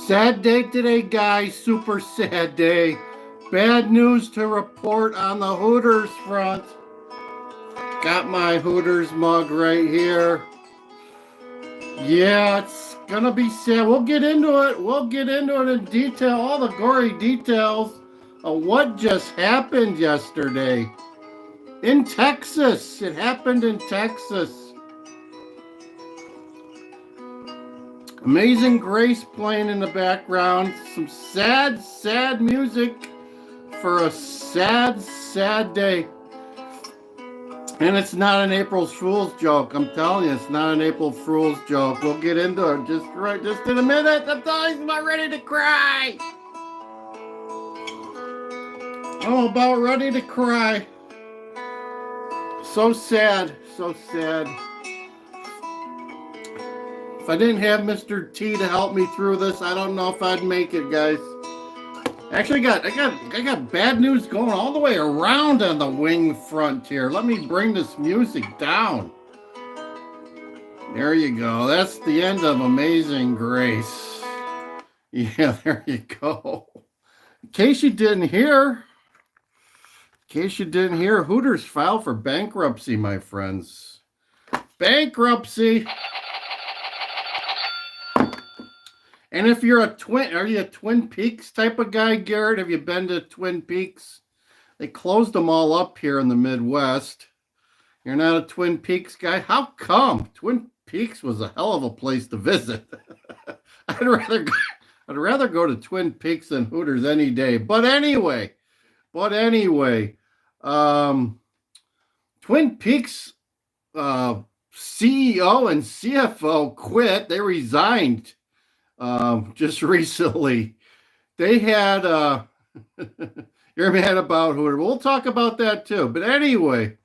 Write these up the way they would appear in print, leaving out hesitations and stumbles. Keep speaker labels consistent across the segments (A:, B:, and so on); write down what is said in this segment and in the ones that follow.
A: Sad day today, guys. Super sad day. Bad news to report on the Hooters front. Got my Hooters mug right here. Yeah, it's gonna be sad. We'll get into it. We'll get into it in detail, all the gory details of what just happened yesterday in Texas. It happened in Texas. Amazing Grace playing in the background. Some sad, sad music for a sad, sad day. And it's not an April Fool's joke. I'm telling you, it's not an April Fool's joke. We'll get into it just in a minute. I'm telling you, I'm about ready to cry. I'm about ready to cry. So sad, so sad. If I didn't have Mr. T to help me through this, I don't know if I'd make it, guys. Actually, I got bad news going all the way around on the wing front here. Let me bring this music down. There you go. That's the end of Amazing Grace. Yeah, there you go. In case you didn't hear, Hooters filed for bankruptcy, my friends. Bankruptcy. And if you're are you a Twin Peaks type of guy, Garrett? Have you been to Twin Peaks? They closed them all up here in the Midwest. You're not a Twin Peaks guy? How come? Twin Peaks was a hell of a place to visit. I'd rather go to Twin Peaks than Hooters any day. But anyway, Twin Peaks CEO and CFO quit. They resigned. Just recently. They had you're mad about Hooters. We'll talk about that too. But anyway,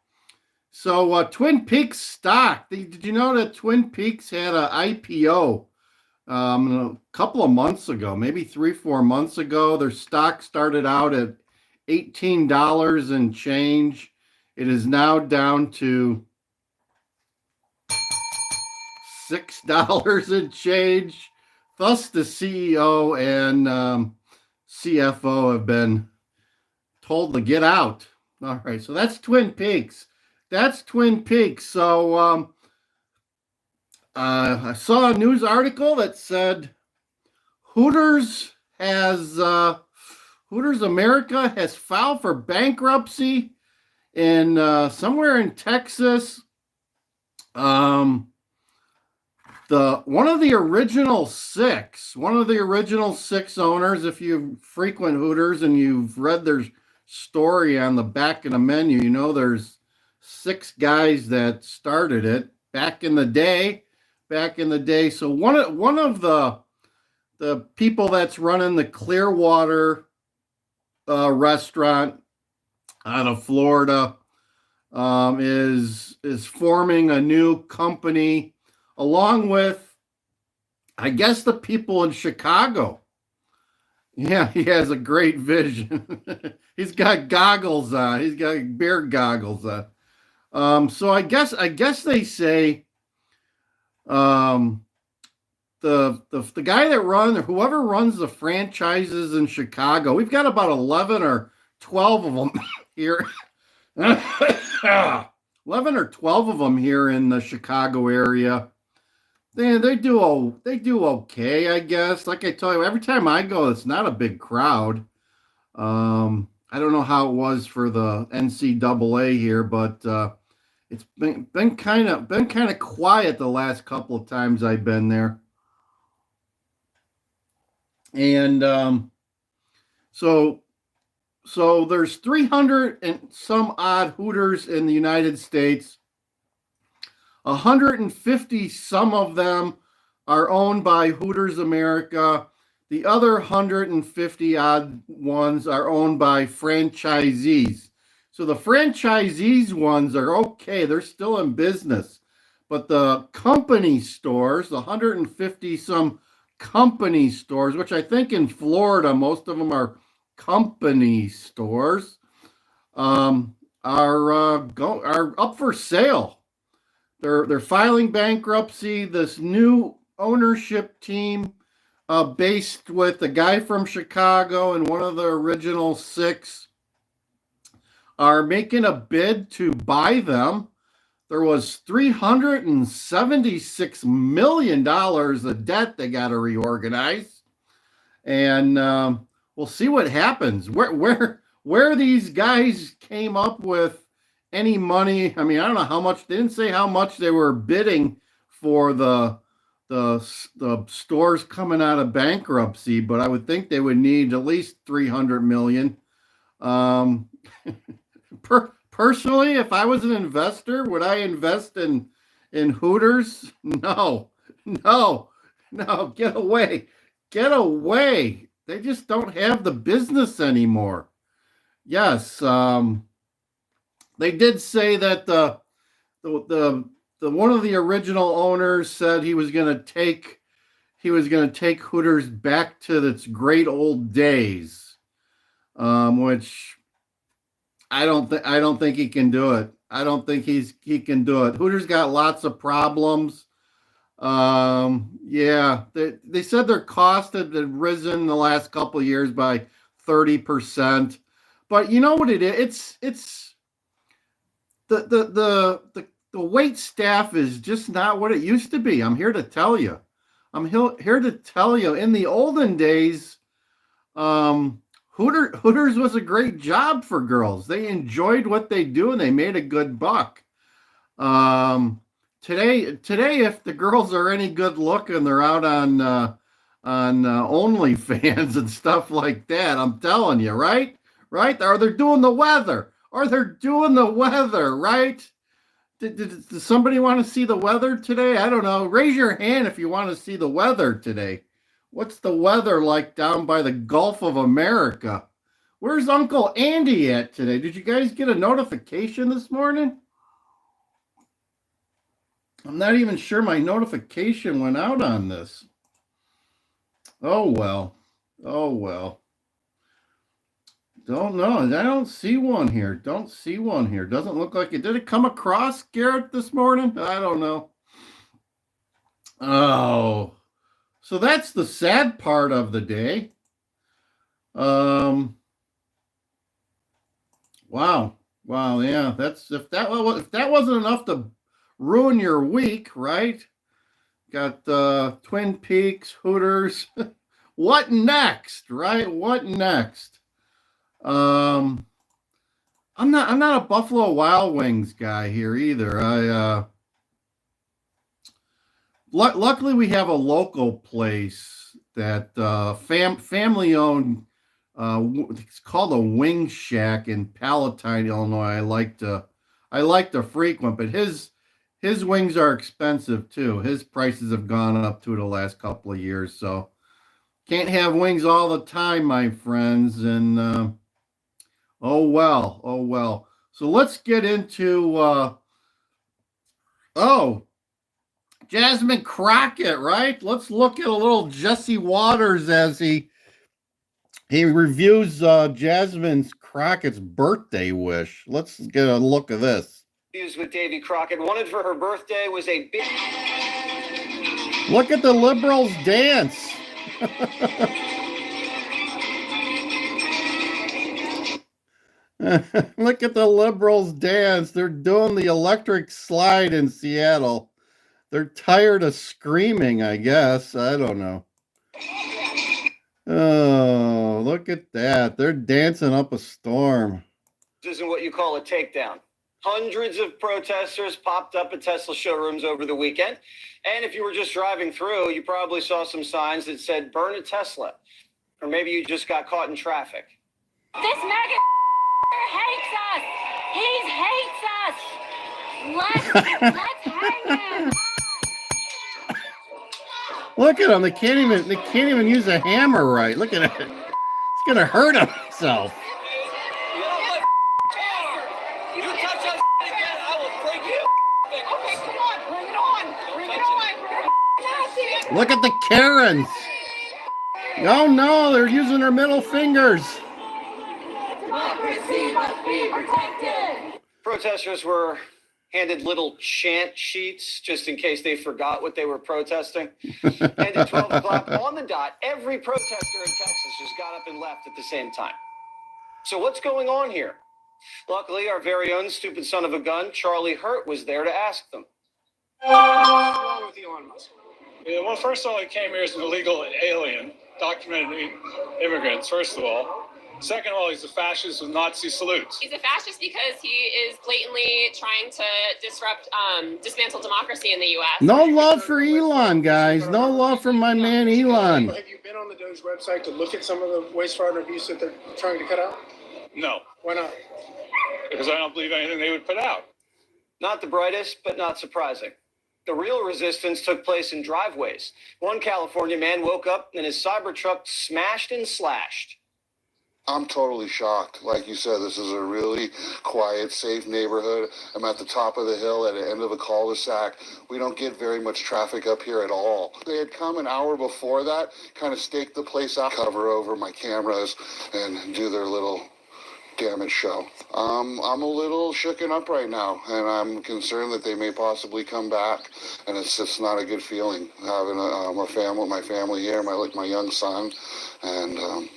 A: so Twin Peaks stock. Did you know that Twin Peaks had an IPO a couple of months ago, maybe 3-4 months ago? Their stock started out at $18 and change. It is now down to $6 and change. Thus, the CEO and CFO have been told to get out. All right, so that's Twin Peaks. So I saw a news article that said Hooters America has filed for bankruptcy in somewhere in Texas. One of the original six owners, if you frequent Hooters and you've read their story on the back of the menu, you know there's 6 guys that started it back in the day. So one of the people that's running the Clearwater restaurant out of Florida is forming a new company along with, I guess, the people in Chicago. Yeah, he has a great vision. He's got goggles on. He's got beer goggles on. So I guess they say the guy that whoever runs the franchises in Chicago, we've got about 11 or 12 of them here. 11 or 12 of them here in the Chicago area. They do okay, I guess. Like I tell you, every time I go, it's not a big crowd. I don't know how it was for the NCAA here, but it's been kind of quiet the last couple of times I've been there. And so there's 300 and some odd Hooters in the United States. 150, some of them are owned by Hooters America. The other 150 odd ones are owned by franchisees. So the franchisees ones are okay. They're still in business. But the company stores, the 150 some company stores, which I think in Florida, most of them are company stores, are up for sale. They're filing bankruptcy. This new ownership team based with the guy from Chicago and one of the original six, are making a bid to buy them. There was $376 million of debt they got to reorganize. And we'll see what happens. Where these guys came up with any money. I mean, I don't know how much. They didn't say how much they were bidding for the stores coming out of bankruptcy, but I would think they would need at least 300 million. Personally, if I was an investor, would I invest in Hooters? No. Get away. They just don't have the business anymore. Yes, they did say that the one of the original owners said he was going to take Hooters back to its great old days, which I don't think he can do it. I don't think he can do it. Hooters got lots of problems. Yeah, they said their cost had risen the last couple of years by 30%. But you know what it is? It's the wait staff is just not what it used to be. I'm here to tell you. In the olden days, Hooters was a great job for girls. They enjoyed what they do and they made a good buck. Today, if the girls are any good looking, they're out on OnlyFans and stuff like that. I'm telling you, right? Or they're doing the weather. Right? Does somebody want to see the weather today? I don't know. Raise your hand if you want to see the weather today. What's the weather like down by the Gulf of America? Where's Uncle Andy at today? Did you guys get a notification this morning? I'm not even sure my notification went out on this. Oh, well. Don't know. I don't see one here. Doesn't look like it. Did it come across, Garrett, this morning? I don't know. Oh. So that's the sad part of the day. Wow. Yeah, if that wasn't enough to ruin your week, right? Got Twin Peaks, Hooters. What next, right? What next? I'm not a Buffalo Wild Wings guy here either. Luckily we have a local place that family owned. It's called a Wing Shack in Palatine, Illinois. I like to frequent, but his wings are expensive too. His prices have gone up too the last couple of years, so can't have wings all the time, my friends. And oh well. So let's get into Jasmine Crockett, right? Let's look at a little Jesse Waters as he reviews Jasmine Crockett's birthday wish. Let's get a look at this.
B: With Davy Crockett wanted for her birthday was a big.
A: Look at the liberals dance. Look at the liberals dance. They're doing the electric slide in Seattle. They're tired of screaming, I guess. I don't know. Oh, look at that. They're dancing up a storm.
B: This isn't what you call a takedown. Hundreds of protesters popped up at Tesla showrooms over the weekend. And if you were just driving through, you probably saw some signs that said, burn a Tesla. Or maybe you just got caught in traffic.
C: This MAGA hates us. He hates us. Let's hang him.
A: Look at him. They can't even use a hammer right. Look at it. He's gonna hurt himself. Look at the Karens. Oh no, they're using their middle fingers.
C: Democracy must be protected.
B: Protesters were handed little chant sheets just in case they forgot what they were protesting. And at 12 o'clock on the dot, every protester in Texas just got up and left at the same time. So what's going on here? Luckily, our very own stupid son of a gun, Charlie Hurt, was there to ask them.
D: What's wrong with Elon Musk? Yeah, well, first of all, he came here as an illegal alien, documented immigrants, first of all. Second of all, he's a fascist with Nazi salutes.
E: He's a fascist because he is blatantly trying to dismantle democracy in the U.S.
A: No love for Elon, guys. No love for my man Elon.
D: Have you been on the Doge website to look at some of the waste, fraud, and abuse that they're trying to cut out? No. Why not? Because I don't believe anything they would put out.
B: Not the brightest, but not surprising. The real resistance took place in driveways. One California man woke up and his Cybertruck smashed and slashed.
F: I'm totally shocked. Like you said, this is a really quiet, safe neighborhood. I'm at the top of the hill at the end of a cul-de-sac. We don't get very much traffic up here at all. They had come an hour before that, kind of staked the place out, cover over my cameras, and do their little damage show. I'm a little shooken up right now, and I'm concerned that they may possibly come back, and it's just not a good feeling having my family here, my young son, and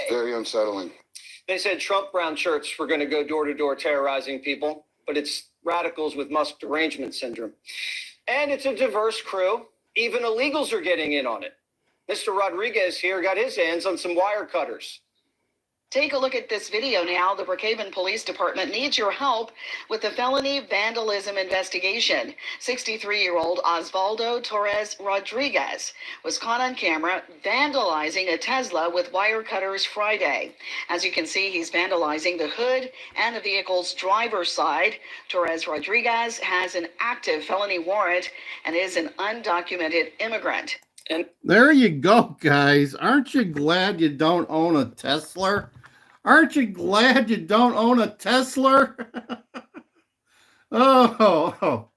F: very unsettling.
B: They said Trump brown shirts were going to go door to door terrorizing people, but it's radicals with Musk derangement syndrome. And it's a diverse crew. Even illegals are getting in on it. Mr. Rodriguez here got his hands on some wire cutters.
G: Take a look at this video now. The Brookhaven Police Department needs your help with the felony vandalism investigation. 63-year-old Osvaldo Torres Rodriguez was caught on camera vandalizing a Tesla with wire cutters Friday. As you can see, he's vandalizing the hood and the vehicle's driver's side. Torres Rodriguez has an active felony warrant and is an undocumented immigrant.
B: And
A: there you go, guys. Aren't you glad you don't own a Tesla? Aren't you glad you don't own a Tesla? Oh,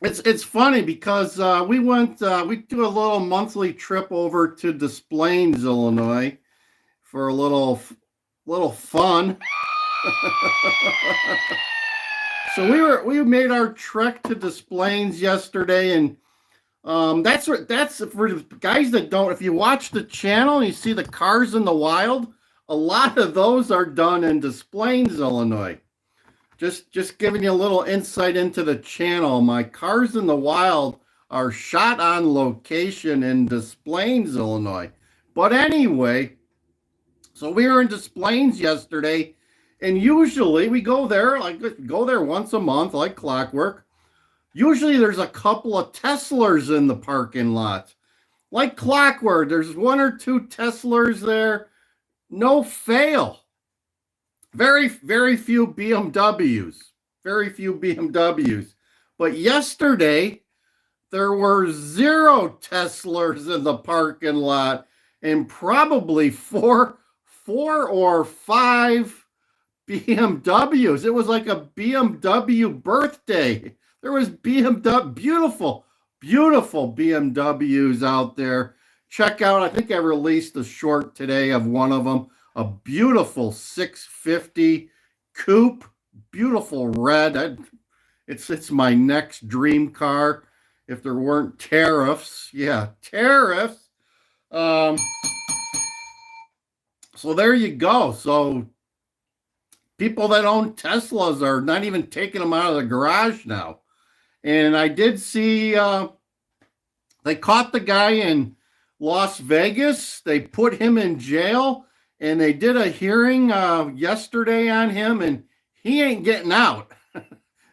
A: it's funny because we do a little monthly trip over to Des Plaines, Illinois, for a little fun. So we made our trek to Des Plaines yesterday, and that's for guys that don't. If you watch the channel and you see the cars in the wild, a lot of those are done in Des Plaines, Illinois. Just giving you a little insight into the channel. My Cars in the Wild are shot on location in Des Plaines, Illinois. But anyway, so we were in Des Plaines yesterday, and usually we go there once a month like clockwork. Usually there's a couple of Teslas in the parking lot. Like clockwork, there's one or two Teslas there. No fail. Very, very few BMWs. Very few BMWs. But yesterday, there were 0 Teslas in the parking lot and probably four or five BMWs. It was like a BMW birthday. There was beautiful BMWs out there. Check out, I think I released a short today of one of them, a beautiful 650 coupe, beautiful red. It's my next dream car if there weren't tariffs. Yeah, tariffs. So there you go. So people that own Teslas are not even taking them out of the garage now. And I did see they caught the guy in Las Vegas. They put him in jail, and they did a hearing yesterday on him, and he ain't getting out.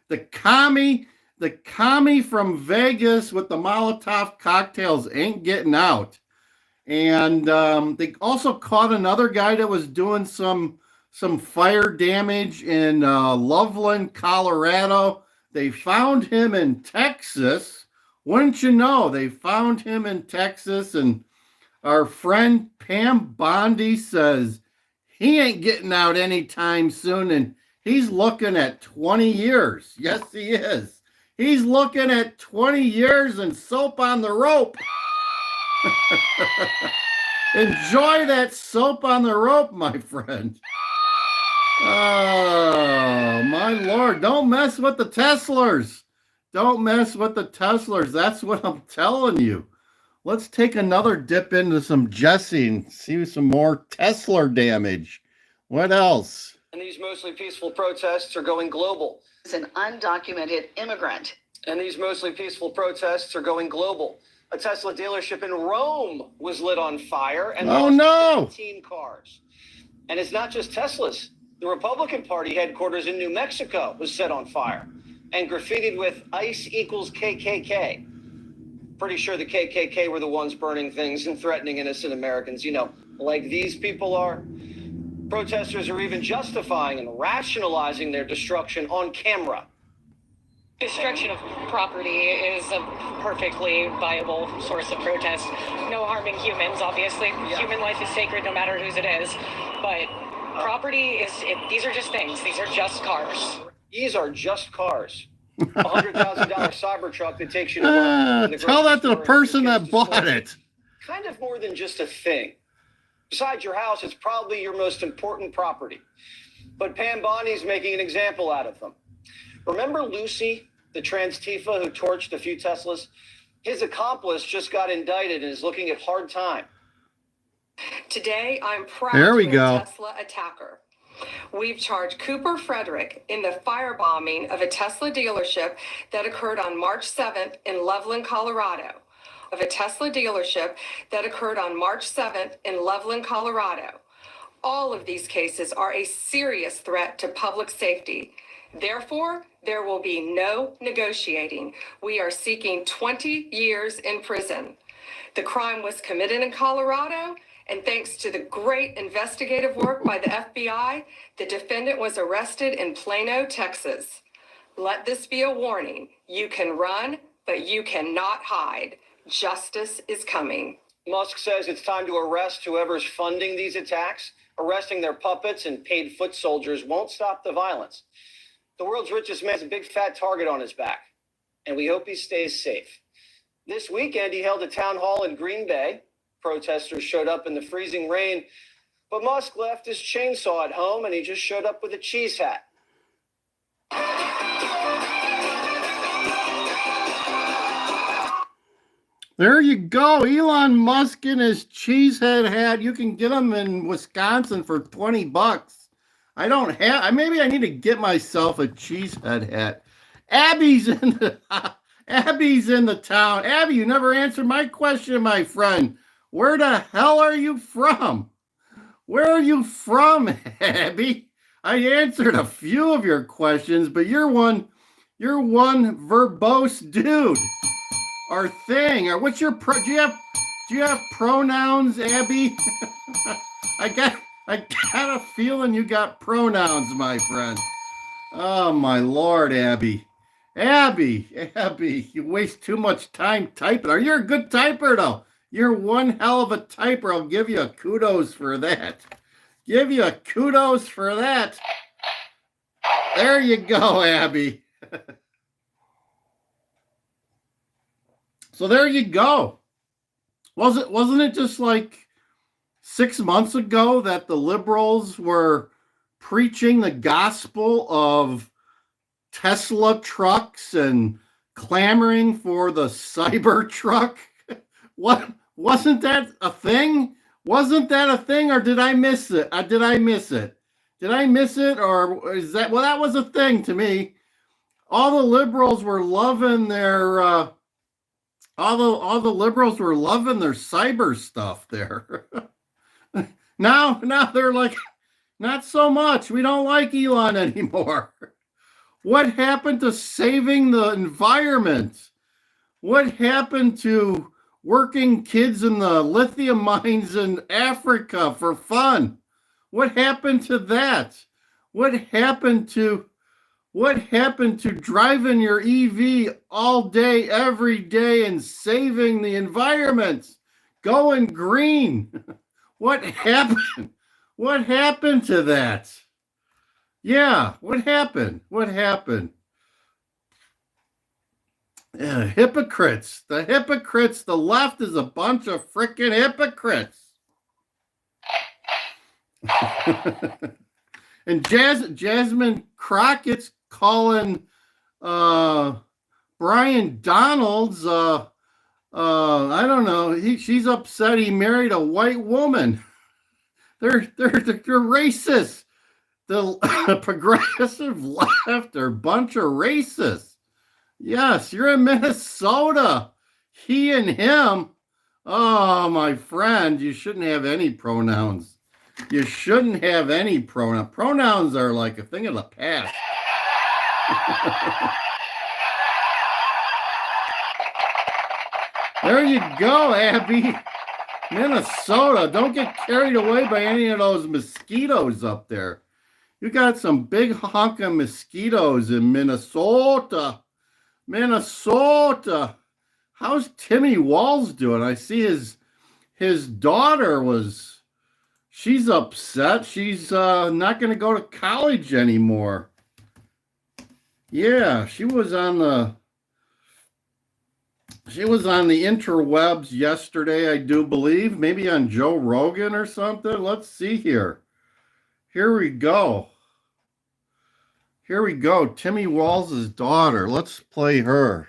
A: The commie from Vegas with the Molotov cocktails ain't getting out. And they also caught another guy that was doing some fire damage in Loveland, Colorado. They found him in Texas. Wouldn't you know, they found him in Texas, and our friend Pam Bondi says he ain't getting out anytime soon, and he's looking at 20 years. Yes, he is. He's looking at 20 years and soap on the rope. Enjoy that soap on the rope, my friend. Oh, my Lord. Don't mess with the Teslers. Don't mess with the Teslers. That's what I'm telling you. Let's take another dip into some Jesse and see some more Tesla damage. What else?
B: And these mostly peaceful protests are going global.
G: Is an undocumented immigrant.
B: And these mostly peaceful protests are going global. A Tesla dealership in Rome was lit on fire and lost 15 cars. And it's not just Teslas. The Republican Party headquarters in New Mexico was set on fire and graffitied with ICE equals KKK. Pretty sure the KKK were the ones burning things and threatening innocent Americans, you know, like these people are. Protesters are even justifying and rationalizing their destruction on camera.
H: Destruction of property is a perfectly viable source of protest. No harming humans, obviously. Yeah. Human life is sacred no matter whose it is. But property these are just things. These are just cars.
B: These are just cars. $100,000 Cybertruck that takes you to work.
A: Tell that to the person that bought it.
B: Kind of more than just a thing. Besides your house, it's probably your most important property. But Pam Bondi's making an example out of them. Remember Lucy, the trans Tifa who torched a few Teslas? His accomplice just got indicted and is looking at hard time.
I: Today, I'm proud
A: to
I: be
A: a
I: Tesla attacker. We've charged Cooper Frederick in the firebombing of a Tesla dealership that occurred on March 7th in Loveland, Colorado. All of these cases are a serious threat to public safety. Therefore, there will be no negotiating. We are seeking 20 years in prison. The crime was committed in Colorado, and thanks to the great investigative work by the FBI, the defendant was arrested in Plano, Texas. Let this be a warning. You can run, but you cannot hide. Justice is coming.
B: Musk says it's time to arrest whoever's funding these attacks. Arresting their puppets and paid foot soldiers won't stop the violence. The world's richest man has a big fat target on his back, and we hope he stays safe. This weekend, he held a town hall in Green Bay. Protesters showed up in the freezing rain, but Musk left his chainsaw at home, and he just showed up with a cheese hat.
A: There you go. Elon Musk in his cheesehead hat. You can get them in Wisconsin for $20. I don't have, maybe I need to get myself a cheesehead hat. Abby's in the town. Abby, you never answered my question, my friend. Where the hell are you from? Where are you from, Abby? I answered a few of your questions, but you're one verbose dude or thing. Or what's your do you have pronouns, Abby? I got a feeling you got pronouns, my friend. Oh my Lord, Abby. Abby, you waste too much time typing. You're a good typer though. You're one hell of a typer. I'll give you a kudos for that. There you go, Abby. So there you go. Wasn't it just like 6 months ago that the liberals were preaching the gospel of Tesla trucks and clamoring for the Cybertruck? What, wasn't that a thing? Wasn't that a thing, or did I miss it? Or is that, well, that was a thing to me. All the liberals were loving their all the liberals were loving their cyber stuff there. Now they're like, not so much. We don't like Elon anymore. What happened to saving the environment? What happened to working kids in the lithium mines in Africa for fun? What happened to that? What happened to driving your EV all day, every day and saving the environment? Going green. What happened? What happened to that? Yeah, what happened? Hypocrites. The left is a bunch of freaking hypocrites. And Jasmine Crockett's calling Brian Donalds. I don't know. She's upset he married a white woman. They're racist. The progressive left are a bunch of racists. Yes, you're in Minnesota. He and him. Oh, my friend, you shouldn't have any pronouns. You shouldn't have any pronouns. Pronouns are like a thing of the past. There you go, Abby. Minnesota. Don't get carried away by any of those mosquitoes up there. You got some big hunk of mosquitoes in Minnesota. Minnesota. How's Timmy Walls doing? I see his daughter she's upset. She's not going to go to college anymore. Yeah, she was on the interwebs yesterday, I do believe, maybe on Joe Rogan or something. Let's see here. Here we go. Timmy Walls' daughter. Let's play her.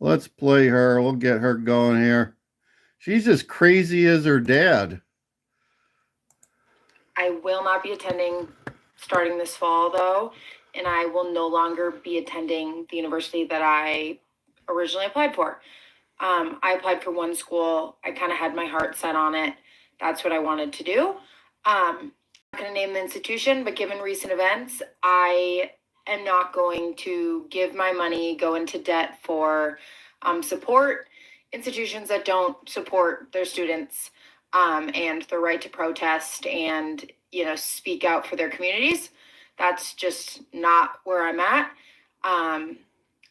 A: We'll get her going here. She's as crazy as her dad.
J: I will not be attending starting this fall, though, and I will no longer be attending the university that I originally applied for. I applied for one school. I kind of had my heart set on it. That's what I wanted to do. I'm not going to name the institution, but given recent events, I am not going to give my money, go into debt for support institutions that don't support their students and the right to protest and, speak out for their communities. That's just not where I'm at.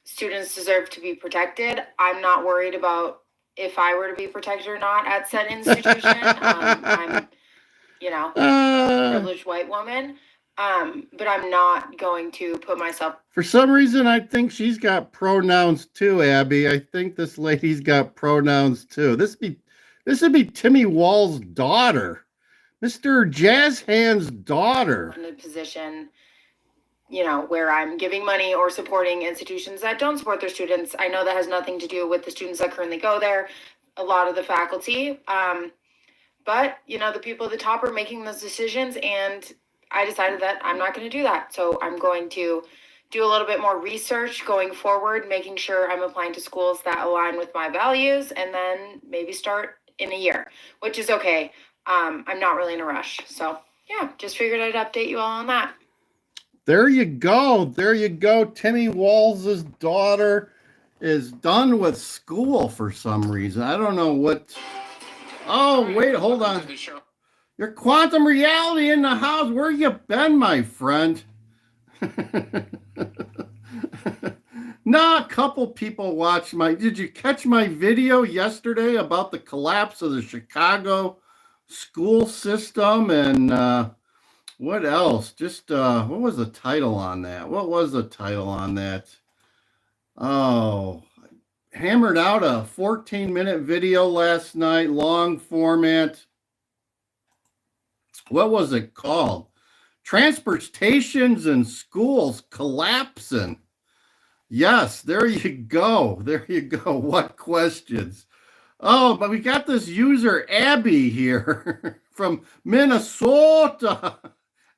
J: Students deserve to be protected. I'm not worried about if I were to be protected or not at said institution. I'm, a privileged white woman. But I'm not going to put myself.
A: For some reason, I think she's got pronouns too, Abby. I think this lady's got pronouns too. This would be Timmy Wall's daughter, Mr. Jazz Hand's daughter.
J: In a position, where I'm giving money or supporting institutions that don't support their students. I know that has nothing to do with the students that currently go there, a lot of the faculty. But, the people at the top are making those decisions, and I decided that I'm not going to do that. So I'm going to do a little bit more research going forward, making sure I'm applying to schools that align with my values, and then maybe start in a year, which is okay. I'm not really in a rush. So yeah, just figured I'd update you all on that.
A: There you go. Timmy Walls' daughter is done with school for some reason. I don't know what. Oh, wait, hold on. Your quantum reality in the house. Where you been, my friend? No, a couple people watched did you catch my video yesterday about the collapse of the Chicago school system and what else? Just what was the title on that? Oh, hammered out a 14-minute video last night, long format. What was it called? Transportations in schools collapsing. Yes, there you go. What questions? Oh, but we got this user, Abby, here from Minnesota.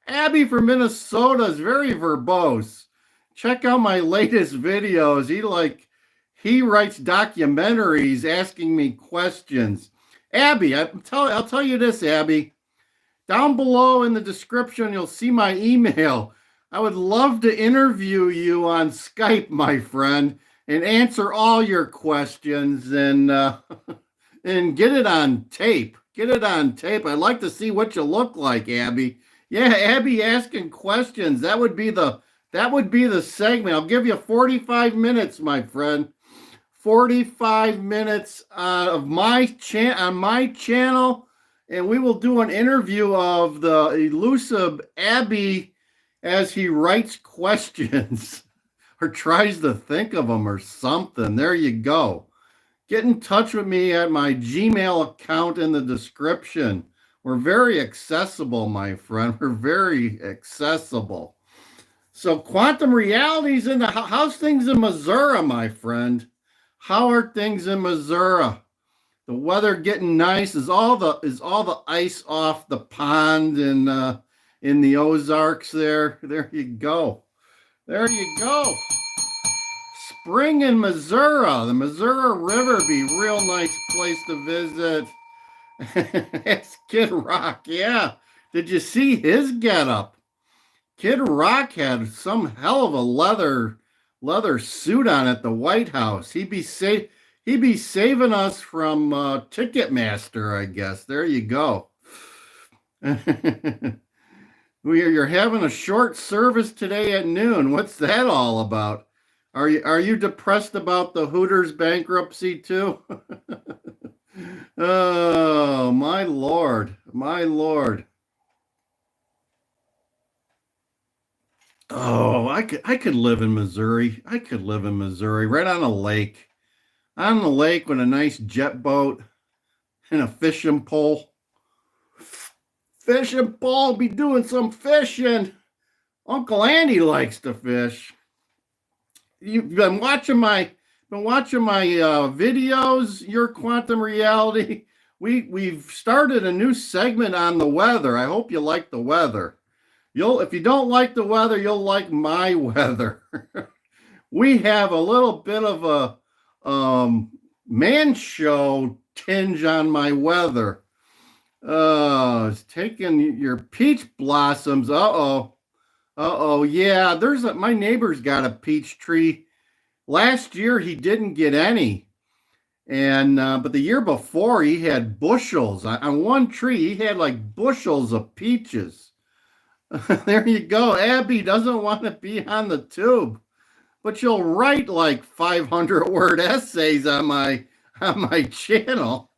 A: Abby from Minnesota is very verbose. Check out my latest videos. He writes documentaries asking me questions. Abby, I'll tell you this, Abby. Down below in the description, you'll see my email. I would love to interview you on Skype, my friend, and answer all your questions and get it on tape. I'd like to see what you look like, Abby. Yeah, Abby asking questions. That would be the segment. I'll give you 45 minutes, my friend. 45 minutes on my channel, and we will do an interview of the elusive Abby as he writes questions or tries to think of them or something. There you go. Get in touch with me at my Gmail account in the description. We're very accessible, my friend. We're very accessible. So quantum reality's in the how's things in Missouri, my friend? How are things in Missouri? The weather getting nice? Is all the ice off the pond in the Ozarks there? There you go. There you go. Spring in Missouri. The Missouri River be a real nice place to visit. That's Kid Rock, yeah. Did you see his getup? Kid Rock had some hell of a leather suit on at the White House. He'd be saving us from Ticketmaster, I guess. There you go. You're having a short service today at noon. What's that all about? Are you depressed about the Hooters bankruptcy too? Oh, my Lord. My Lord. Oh, I could live in Missouri. I could live in Missouri, right on a lake. On the lake with a nice jet boat and a fishing pole. Fishing pole, be doing some fishing. Uncle Andy likes to fish. You've been watching my videos, Your Quantum Reality. We've started a new segment on the weather. I hope you like the weather. If you don't like the weather, you'll like my weather. We have a little bit of a man show tinge on my weather. It's taking your peach blossoms. Yeah, my neighbor's got a peach tree. Last year he didn't get any, and but the year before he had bushels on one tree. He had like bushels of peaches. There you go. Abby doesn't want to be on the tube, but you'll write like 500-word essays on my channel.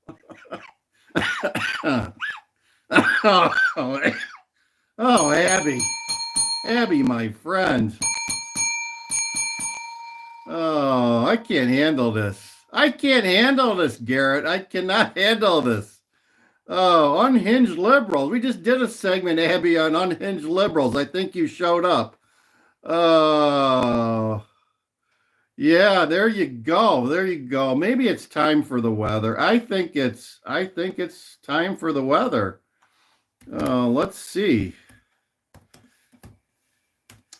A: Oh, Abby, my friend. Oh, I can't handle this. I can't handle this, Garrett. I cannot handle this. Oh, unhinged liberals. We just did a segment, Abby, on unhinged liberals. I think you showed up. Oh, yeah, there you go. There you go. Maybe it's time for the weather. I think it's time for the weather. Let's see.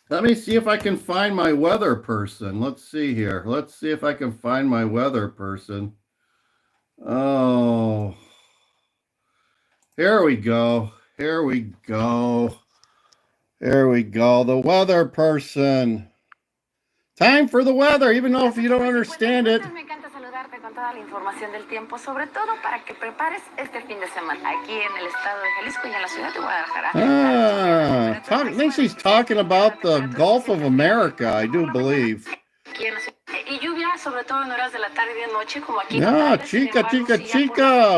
A: Let me see if I can find my weather person. Let's see here. Let's see if I can find my weather person. Oh, here we go. Here we go. Here we go. The weather person. Time for the weather, even though if you don't understand it.
K: Me encanta saludarte con toda la información del tiempo, sobre todo para que prepares este fin de semana aquí en el estado de Jalisco y en la ciudad de Guadalajara.
A: I think she's talking about the Gulf of America, I do believe.
K: Y lluvia, sobre todo en horas de la tarde y de noche, como aquí.
A: No, chica,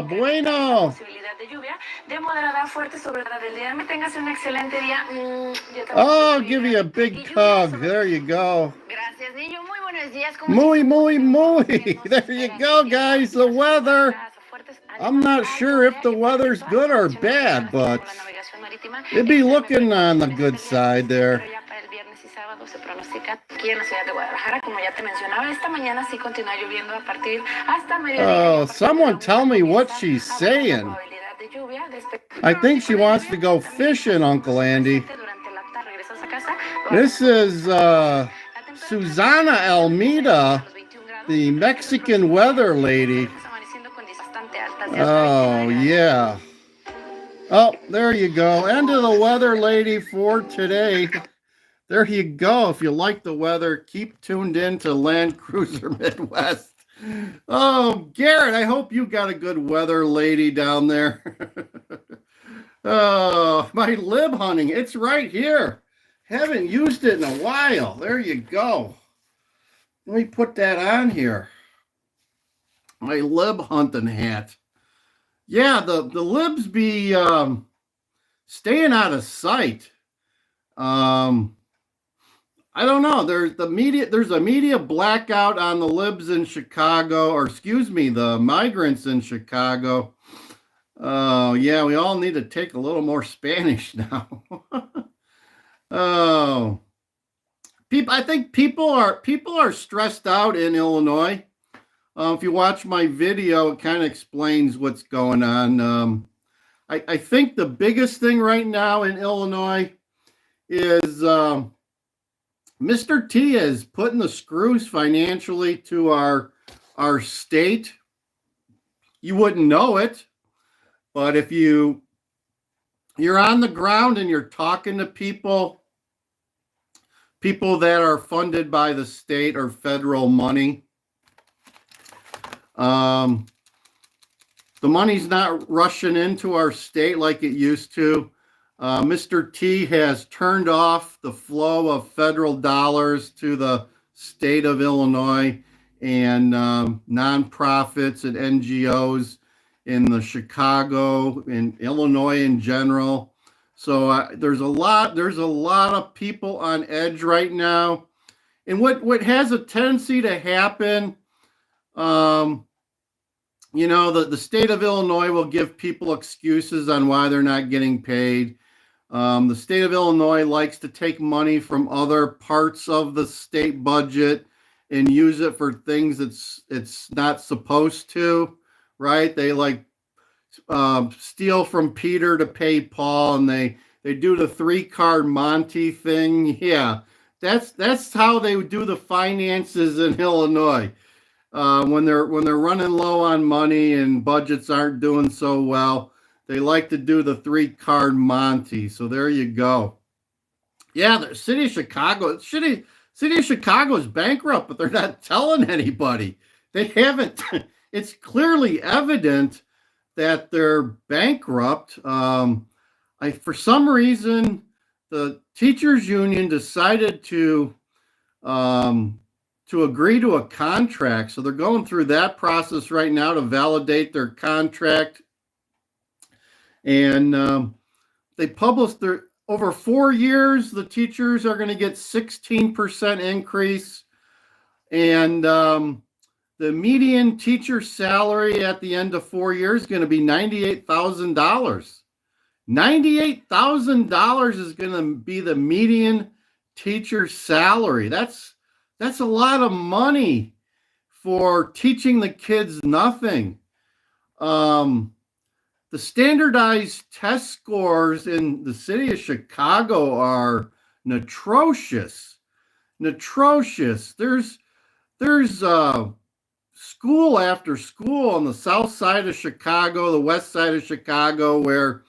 A: bueno.
K: Posibilidad de lluvia, de moderada a fuerte sobre la del día. Me tengas un excelente día.
A: Oh, give you a big hug. There you go.
K: Gracias, niño. Muy buenos días.
A: Muy. There you go, guys. The weather. I'm not sure if the weather's good or bad, but it'd be looking on the good side there.
K: Se pronostica aquí en la ciudad de Guadalajara, como ya te mencionaba, esta mañana sí continúa lloviendo a partir hasta mediodía.
A: Oh, someone tell me what she's saying. I think she wants to go fishing, Uncle Andy. This is Susana Almeida, the Mexican weather lady. Oh, yeah. Oh, there you go. End of the weather lady for today. There you go. If you like the weather, keep tuned in to Land Cruiser Midwest. Oh, Garrett, I hope you got a good weather lady down there. Oh, my lib hunting. It's right here. Haven't used it in a while. There you go. Let me put that on here. My lib hunting hat. Yeah, the libs be staying out of sight. I don't know. There's a media blackout on the libs in Chicago, or excuse me, the migrants in Chicago. Oh, yeah, we all need to take a little more Spanish now. Oh, I think people are stressed out in Illinois. If you watch my video, it kind of explains what's going on. I think the biggest thing right now in Illinois is Mr. T is putting the screws financially to our state. You wouldn't know it, but if you're on the ground and you're talking to people that are funded by the state or federal money, the money's not rushing into our state like it used to. Mr. T has turned off the flow of federal dollars to the state of Illinois and nonprofits and NGOs in the Chicago and Illinois in general. So there's a lot of people on edge right now. And what has a tendency to happen, the state of Illinois will give people excuses on why they're not getting paid. The state of Illinois likes to take money from other parts of the state budget and use it for things it's not supposed to, right? They like steal from Peter to pay Paul, and they do the 3-card Monty thing. Yeah, that's how they do the finances in Illinois. When they're running low on money and budgets aren't doing so well, they like to do the 3-card Monty. So there you go. Yeah, the city of Chicago, city of Chicago is bankrupt, but they're not telling anybody. They haven't. It's clearly evident that they're bankrupt. For some reason, the teachers union decided to agree to a contract. So they're going through that process right now to validate their contract. And they published over 4 years, the teachers are going to get 16% increase. And the median teacher salary at the end of 4 years is going to be $98,000. $98,000 is going to be the median teacher salary. That's a lot of money for teaching the kids nothing. The standardized test scores in the city of Chicago are atrocious. There's school after school on the south side of Chicago, the west side of Chicago, where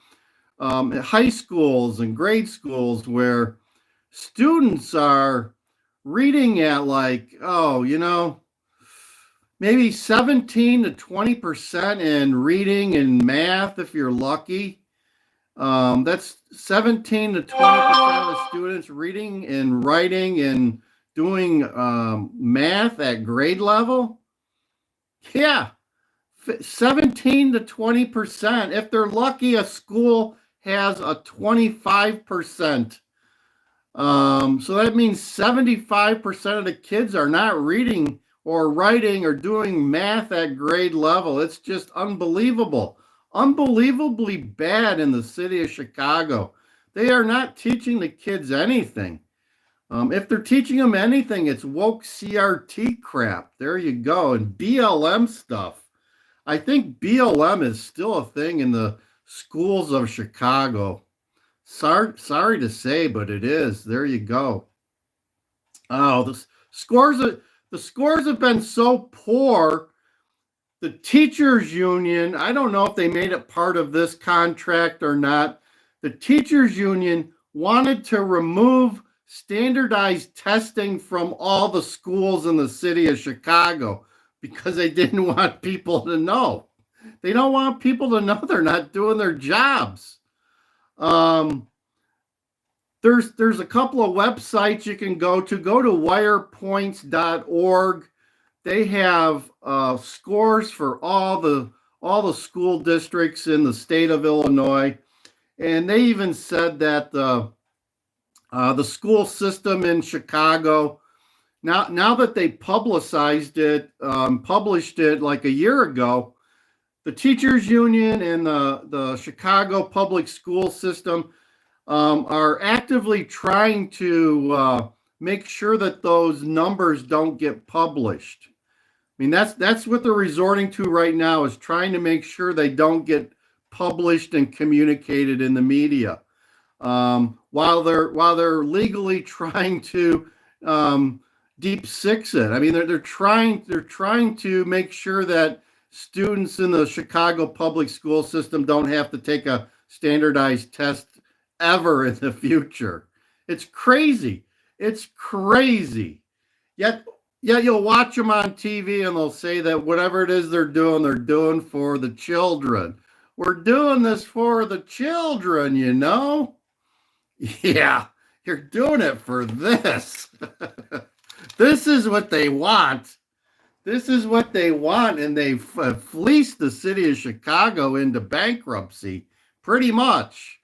A: high schools and grade schools where students are reading at maybe 17 to 20% in reading and math if you're lucky. That's 17 to 20% of the students reading and writing and doing math at grade level. Yeah, 17 to 20%. If they're lucky, a school has a 25%. So that means 75% of the kids are not reading or writing or doing math at grade level. It's just unbelievable. Unbelievably bad in the city of Chicago. They are not teaching the kids anything. If they're teaching them anything, it's woke CRT crap. There you go. And BLM stuff. I think BLM is still a thing in the schools of Chicago. Sorry to say, but it is. There you go. Oh, the scores have been so poor. The teachers union, I don't know if they made it part of this contract or not. The teachers union wanted to remove standardized testing from all the schools in the city of Chicago because they didn't want people to know. They don't want people to know they're not doing their jobs. There's a couple of websites you can go to. Go to wirepoints.org. They have scores for all the school districts in the state of Illinois, and they even said that the school system in Chicago, now that they publicized it, published it like a year ago, the teachers union and the Chicago public school system are actively trying to make sure that those numbers don't get published. I mean, that's what they're resorting to right now, is trying to make sure they don't get published and communicated in the media, while they're legally trying to deep six it. I mean, they're trying to make sure that students in the Chicago public school system don't have to take a standardized test ever in the future. It's crazy. It's crazy. Yet you'll watch them on TV and they'll say that whatever it is they're doing for the children. We're doing this for the children, you know? Yeah, you're doing it for this. This is what they want. This is what they want, and they've fleeced the city of Chicago into bankruptcy, pretty much.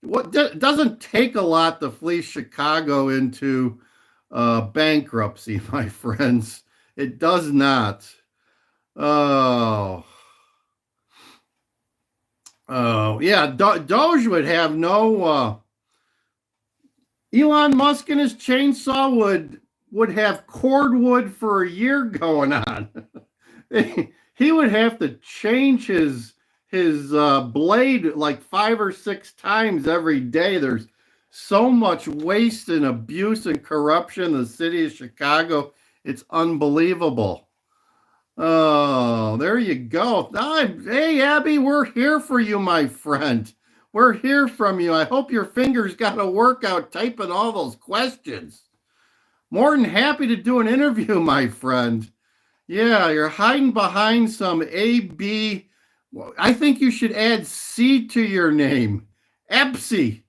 A: What doesn't take a lot to fleece Chicago into bankruptcy, my friends. It does not. Oh, yeah. Doge would have no. Elon Musk and his chainsaw would have cordwood for a year going on. He would have to change his blade like 5 or 6 times every day. There's so much waste and abuse and corruption in the city of Chicago. It's unbelievable. Oh, there you go. Hey, Abby, we're here for you, my friend. We're here from you. I hope your fingers got a workout typing all those questions. More than happy to do an interview, my friend. Yeah, you're hiding behind some A-B. I think you should add C to your name. Epsi.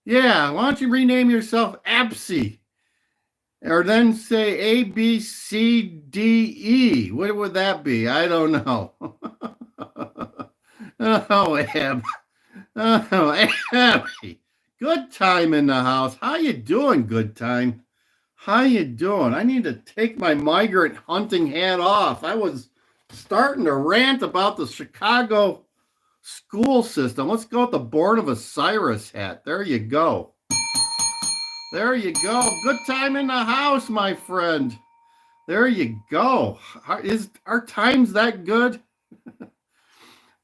A: Yeah, why don't you rename yourself Epsi? Or then say A, B, C, D, E. What would that be? I don't know. Oh, Ab. Oh, Abby. Good time in the house. How you doing, good time? How you doing? I need to take my migrant hunting hat off. I was starting to rant about the Chicago school system. Let's go with the Born of Osiris hat. There you go. There you go. Good time in the house, my friend. There you go. Are times that good?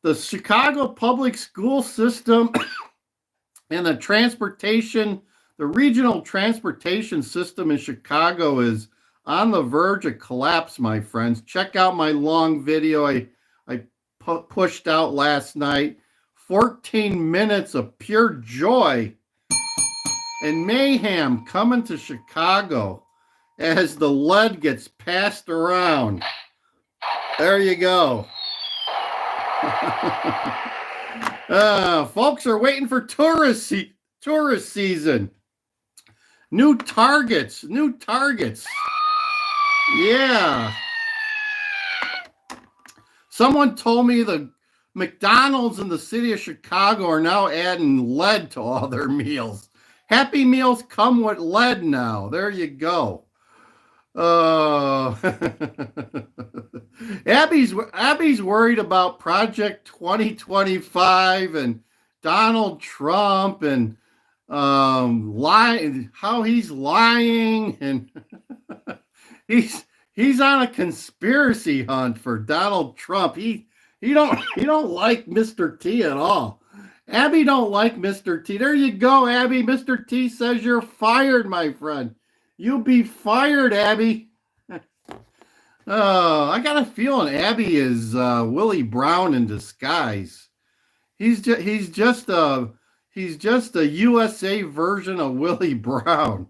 A: The Chicago public school system and the regional transportation system in Chicago is on the verge of collapse, my friends. Check out my long video I pushed out last night. 14 minutes of pure joy and mayhem coming to Chicago as the lead gets passed around. There you go. Folks are waiting for tourist season. New targets. Yeah. Someone told me the McDonald's in the city of Chicago are now adding lead to all their meals. Happy Meals come with lead now. There you go. Abby's worried about Project 2025 and Donald Trump and lying, how he's lying, and he's on a conspiracy hunt for Donald Trump. He don't like Mr. T at all. Abby don't like Mr. T. There you go, Abby. Mr. T says you're fired, my friend. You'll be fired, Abby. I got a feeling Abby is Willie Brown in disguise. He's just a USA version of Willie Brown.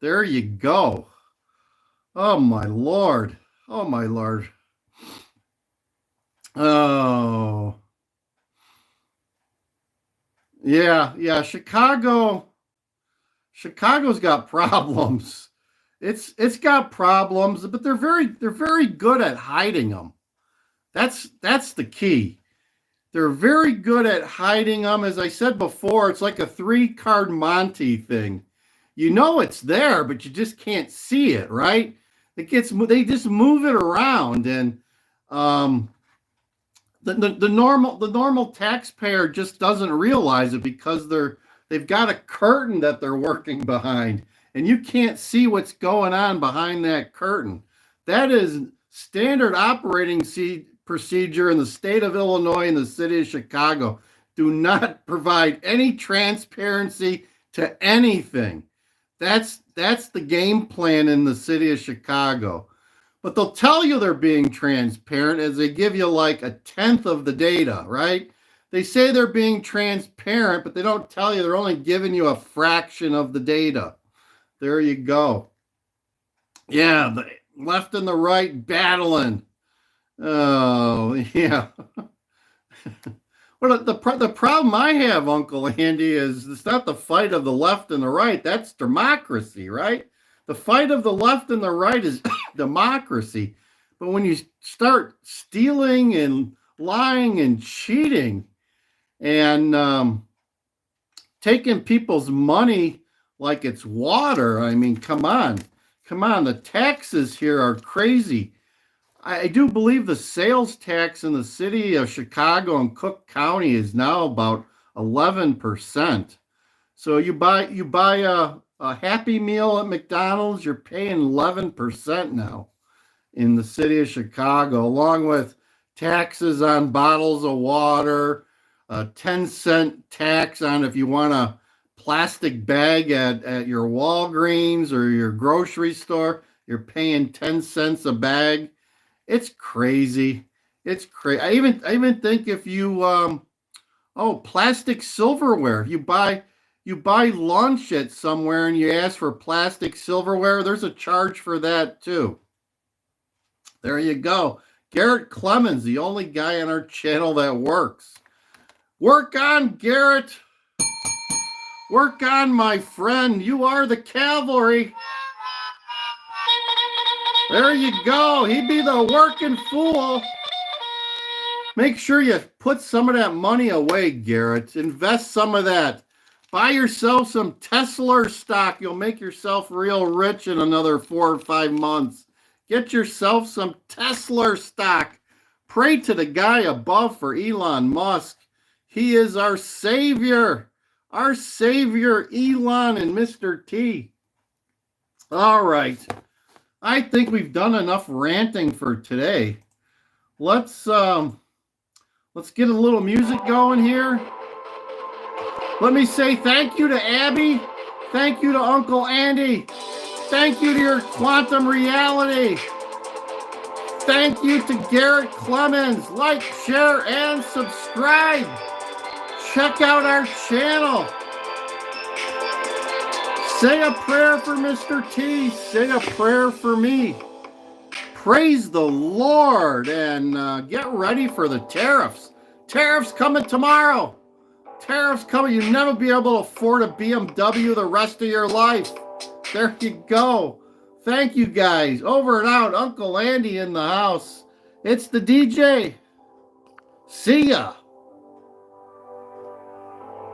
A: There you go. Oh my Lord. Oh my Lord. Oh. Yeah, Chicago's got problems. It's got problems, but they're very good at hiding them. That's the key. They're very good at hiding them. As I said before, it's like a 3-card Monte thing. You know it's there, but you just can't see it, right? They just move it around, and the normal taxpayer just doesn't realize it because they've got a curtain that they're working behind, and you can't see what's going on behind that curtain. That is standard operating procedure in the state of Illinois and the city of Chicago. Do not provide any transparency to anything. That's the game plan in the city of Chicago. But they'll tell you they're being transparent as they give you like a tenth of the data, right? They say they're being transparent, but they don't tell you they're only giving you a fraction of the data. There you go. Yeah, the left and the right battling. Oh, yeah. Well, the problem I have, Uncle Andy, is it's not the fight of the left and the right. That's democracy, right? The fight of the left and the right is democracy. But when you start stealing and lying and cheating and taking people's money like it's water, I mean, come on. The taxes here are crazy. I do believe the sales tax in the city of Chicago and Cook County is now about 11%. So you buy a Happy Meal at McDonald's, you're paying 11% now in the city of Chicago, along with taxes on bottles of water, a 10-cent tax on if you want a plastic bag at your Walgreens or your grocery store, you're paying 10 cents a bag. It's crazy. It's crazy. I even think if you plastic silverware, you buy lunch at somewhere and you ask for plastic silverware, there's a charge for that too. There you go. Garrett Clemens, the only guy on our channel that works. Work on, Garrett. Work on, my friend. You are the cavalry. There you go. He be the working fool. Make sure you put some of that money away, Garrett. Invest some of that. Buy yourself some Tesla stock. You'll make yourself real rich in another 4 or 5 months. Get yourself some Tesla stock. Pray to the guy above for Elon Musk. He is our savior. Our savior, Elon and Mr. T. All right. I think we've done enough ranting for today. Let's get a little music going here. Let me say thank you to Abby. Thank you to Uncle Andy. Thank you to your quantum reality. Thank you to Garrett Clemens. Like, share, and subscribe. Check out our channel. Say a prayer for Mr. T. Say a prayer for me. Praise the Lord and get ready for the tariffs. Tariffs coming tomorrow. Tariffs coming. You'll never be able to afford a BMW the rest of your life. There you go. Thank you guys. Over and out. Uncle Andy in the house. It's the DJ. See ya.